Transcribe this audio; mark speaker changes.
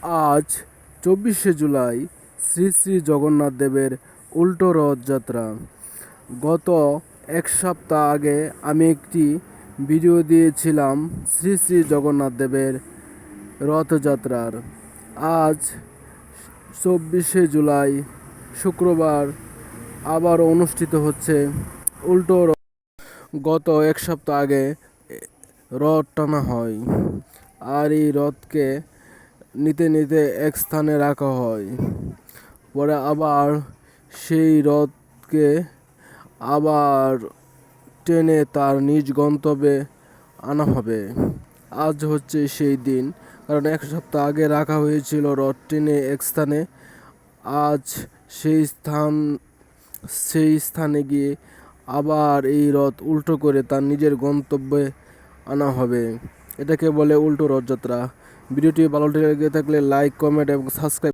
Speaker 1: আজ 24শে জুলাই শ্রী শ্রী জগন্নাথ দেবের উল্টো রথযাত্রা। গত এক সপ্তাহ আগে আমি একটি ভিডিও দিয়েছিলাম শ্রী শ্রী জগন্নাথ দেবের রথযাত্রার। আজ 24শে জুলাই শুক্রবার আবার অনুষ্ঠিত হচ্ছে উল্টো রথ। গত এক সপ্তাহ আগে রথ টানা হয়, আর এই রথকে নিতে নিতে এক স্থানে রাখা হয়। পরে আবার সেই রথকে আবার টেনে তার নিজ গন্তব্যে আনা হবে। আজ হচ্ছে সেই দিন, কারণ এক সপ্তাহ আগে রাখা হয়েছিল রথ টেনে এক স্থানে। আজ সেই স্থানে গিয়ে আবার এই রথ উল্টো করে তার নিজের গন্তব্যে আনা হবে। এটাকে বলে উল্টো রথযাত্রা। ভিডিওটি ভালো লেগে থাকলে লাইক, কমেন্ট এবং সাবস্ক্রাইব